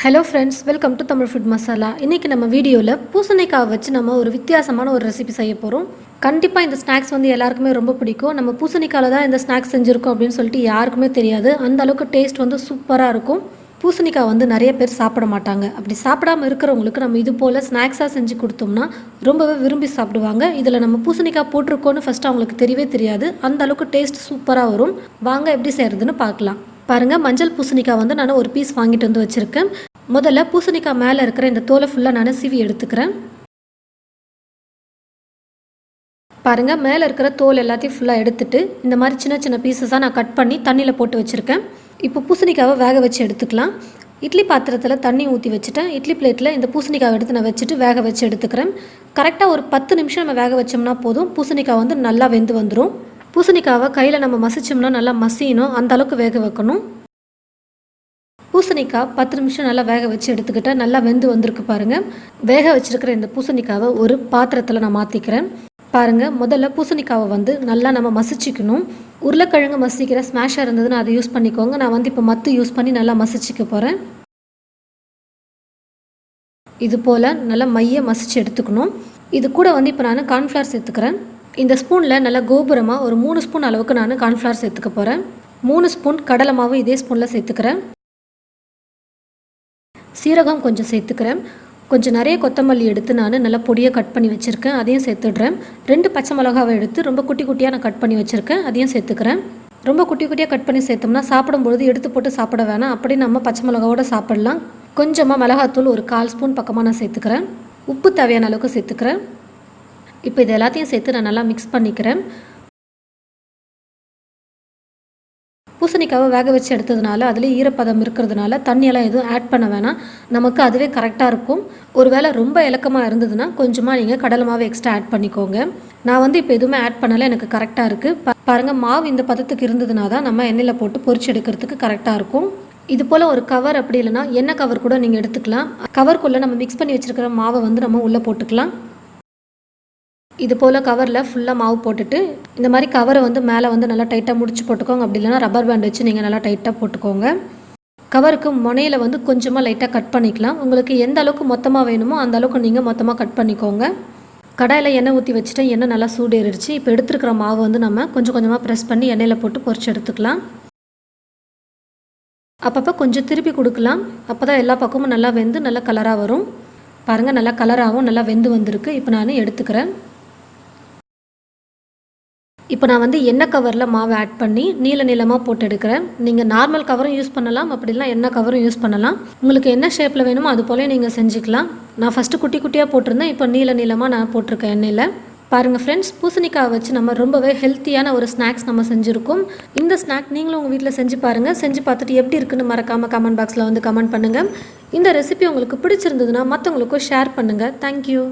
Hello friends, welcome to Tamil food masala. இன்றைக்கி நம்ம வீடியோவில் பூசணிக்காய் வச்சு நம்ம ஒரு வித்தியாசமான ஒரு ரெசிபி செய்ய போகிறோம். கண்டிப்பாக இந்த ஸ்நாக்ஸ் வந்து எல்லாருக்குமே ரொம்ப பிடிக்கும். நம்ம பூசணிக்காயில் தான் இந்த ஸ்நாக்ஸ் செஞ்சுருக்கோம் அப்படின்னு சொல்லிட்டு யாருக்குமே தெரியாது. அந்த அளவுக்கு டேஸ்ட் வந்து சூப்பராக இருக்கும். பூசணிக்காய் வந்து நிறைய பேர் சாப்பிட மாட்டாங்க. அப்படி சாப்பிடாமல் இருக்கிறவங்களுக்கு நம்ம இது போல் ஸ்நாக்ஸாக செஞ்சு கொடுத்தோம்னா ரொம்பவே விரும்பி சாப்பிடுவாங்க. இதில் நம்ம பூசணிக்காய் போட்டிருக்கோன்னு ஃபஸ்ட்டு அவங்களுக்கு தெரியவே தெரியாது. அந்த அளவுக்கு டேஸ்ட் சூப்பராக வரும். வாங்க எப்படி செய்கிறதுன்னு பார்க்கலாம். பாருங்கள், மஞ்சள் பூசணிக்காய் வந்து நான் ஒரு பீஸ் வாங்கிட்டு வந்து வச்சுருக்கேன். முதல்ல பூசணிக்காய் மேலே இருக்கிற இந்த தோலை ஃபுல்லாக நான் சீவி எடுத்துக்கிறேன். பாருங்கள், மேலே இருக்கிற தோல் எல்லாத்தையும் ஃபுல்லாக எடுத்துட்டு இந்த மாதிரி சின்ன சின்ன பீசஸாக நான் கட் பண்ணி தண்ணியில் போட்டு வச்சுருக்கேன். இப்போ பூசணிக்காவை வேக வச்சு எடுத்துக்கலாம். இட்லி பாத்திரத்தில் தண்ணி ஊற்றி வச்சுட்டேன். இட்லி பிளேட்டில் இந்த பூசணிக்காவை எடுத்து நான் வச்சுட்டு வேக வச்சு எடுத்துக்கிறேன். கரெக்டாக ஒரு 10 நிமிஷம் நம்ம வேக வச்சோம்னா போதும். பூசணிக்காய் வந்து நல்லா வெந்து வந்துடும். பூசணிக்காவை கையில் நம்ம மசிச்சோம்னா நல்லா மசியணும், அந்த அளவுக்கு வேக வைக்கணும். பூசணிக்காய் 10 நிமிஷம் நல்லா வேக வச்சு எடுத்துக்கிட்டேன். நல்லா வெந்து வந்திருக்கு பாருங்கள். வேக வச்சுருக்கிற இந்த பூசணிக்காவை ஒரு பாத்திரத்தில் நான் மாற்றிக்கிறேன். பாருங்கள், முதல்ல பூசணிக்காவை வந்து நல்லா நம்ம மசிச்சிக்கணும். உருளைக்கிழங்கு மசிக்கிற ஸ்மாஷாக இருந்ததுன்னு அதை யூஸ் பண்ணிக்கோங்க. நான் வந்து இப்போ மத்து யூஸ் பண்ணி நல்லா மசிச்சிக்க போகிறேன். இது போல் நல்லா மைய மசிச்சு எடுத்துக்கணும். இது கூட வந்து இப்போ நான் கார்ன்ஃப்ளவர் சேர்த்துக்கிறேன். இந்த ஸ்பூனில் நல்லா கோபுரமாக ஒரு 3 ஸ்பூன் அளவுக்கு நான் கார்ன்ஃப்ளவர் சேர்த்துக்க போகிறேன். 3 ஸ்பூன் கடலை மாவு இதே ஸ்பூனில் சேர்த்துக்கிறேன். சீரகம் கொஞ்சம் சேர்த்துக்கிறேன். கொஞ்சம் நிறைய கொத்தமல்லி எடுத்து நான் நல்லா பொடியை கட் பண்ணி வச்சுருக்கேன், அதையும் சேர்த்துடுறேன். 2 பச்சை மிளகாவை எடுத்து ரொம்ப குட்டி குட்டியாக நான் கட் பண்ணி வச்சுருக்கேன், அதையும் சேர்த்துக்கிறேன். ரொம்ப குட்டி குட்டியாக கட் பண்ணி சேர்த்தோம்னா சாப்பிடும்பொழுது எடுத்து போட்டு சாப்பிட வேணாம். அப்படி நம்ம பச்சை மிளகாவோடு சாப்பிட்லாம். கொஞ்சமாக மிளகாத்தூள் ஒரு 1/4 ஸ்பூன் பக்கமாக நான் சேர்த்துக்கிறேன். உப்பு தேவையான அளவுக்கு சேர்த்துக்கிறேன். இப்போ இது எல்லாத்தையும் சேர்த்து நான் நல்லா மிக்ஸ் பண்ணிக்கிறேன். பூசணிக்காவை வேக வச்சு எடுத்ததுனால அதில் ஈரப்பதம் இருக்கிறதுனால தண்ணியெல்லாம் எதுவும் ஆட் பண்ண வேணாம். நமக்கு அதுவே கரெக்டாக இருக்கும். ஒரு வேளை ரொம்ப இலக்கமாக இருந்ததுன்னா கொஞ்சமாக நீங்கள் கடலை மாவு எக்ஸ்ட்ரா ஆட் பண்ணிக்கோங்க. நான் வந்து இப்போ எதுவுமே ஆட் பண்ணலை, எனக்கு கரெக்டாக இருக்குது. பாருங்கள், மாவு இந்த பதத்துக்கு இருந்ததுனா தான் நம்ம எண்ணெயில் போட்டு பொரிச்சு எடுக்கிறதுக்கு கரெக்டாக இருக்கும். இது போல் ஒரு கவர், அப்படி இல்லைனா எண்ணெய் கவர் கூட நீங்கள் எடுத்துக்கலாம். கவருக்குள்ளே நம்ம மிக்ஸ் பண்ணி வச்சுருக்கிற மாவை வந்து நம்ம உள்ளே போட்டுக்கலாம். இது போல் கவரில் ஃபுல்லாக மாவு போட்டுட்டு இந்த மாதிரி கவரை வந்து மேலே வந்து நல்லா டைட்டாக முடிச்சு போட்டுக்கோங்க. அப்படி இல்லைனா ரப்பர் பேண்ட் வச்சு நீங்கள் நல்லா டைட்டாக போட்டுக்கோங்க. கவருக்கு முனையில் வந்து கொஞ்சமாக லைட்டாக கட் பண்ணிக்கலாம். உங்களுக்கு எந்த அளவுக்கு மொத்தமாக வேணுமோ அந்த அளவுக்கு நீங்கள் மொத்தமாக கட் பண்ணிக்கோங்க. கடாயில் எண்ணெய் ஊற்றி வச்சுட்டு எண்ணெய் நல்லா சூடேறிடுச்சு. இப்போ எடுத்துருக்கிற மாவு வந்து நம்ம கொஞ்சம் கொஞ்சமாக ப்ரெஸ் பண்ணி எண்ணெயில் போட்டு பொரிச்சு எடுத்துக்கலாம். அப்பப்போ கொஞ்சம் திருப்பி கொடுக்கலாம். அப்போ தான் எல்லா பக்கமும் நல்லா வெந்து நல்லா கலராக வரும். பாருங்கள், நல்லா கலராகவும் நல்லா வெந்து வந்திருக்கு. இப்போ நான் எடுத்துக்கிறேன். இப்போ நான் வந்து எண்ணெய் கவரில் மாவு ஆட் பண்ணி நீளமாக போட்டு எடுக்கிறேன். நீங்கள் நார்மல் கவரும் யூஸ் பண்ணலாம், அப்படிலாம் எண்ணெய் கவரும் யூஸ் பண்ணலாம். உங்களுக்கு என்ன ஷேப்பில் வேணுமோ அது போல நீங்கள் செஞ்சுக்கலாம். நான் ஃபஸ்ட்டு குட்டி குட்டியாக போட்டிருந்தேன், இப்போ நீளமாக நான் போட்டிருக்கேன் எண்ணெயில். பாருங்கள் ஃப்ரெண்ட்ஸ், பூசணிக்காய் வச்சு நம்ம ரொம்பவே ஹெல்த்தியான ஒரு ஸ்நாக்ஸ் நம்ம செஞ்சுருக்கோம். இந்த ஸ்நாக் நீங்களும் உங்கள் வீட்டில் செஞ்சு பாருங்கள். செஞ்சு பார்த்துட்டு எப்படி இருக்குன்னு மறக்காமல் கமெண்ட் பாக்ஸில் வந்து கமெண்ட் பண்ணுங்கள். இந்த ரெசிபி உங்களுக்கு பிடிச்சிருந்ததுன்னா மற்றவங்களுக்கும் ஷேர் பண்ணுங்கள். தேங்க்யூ.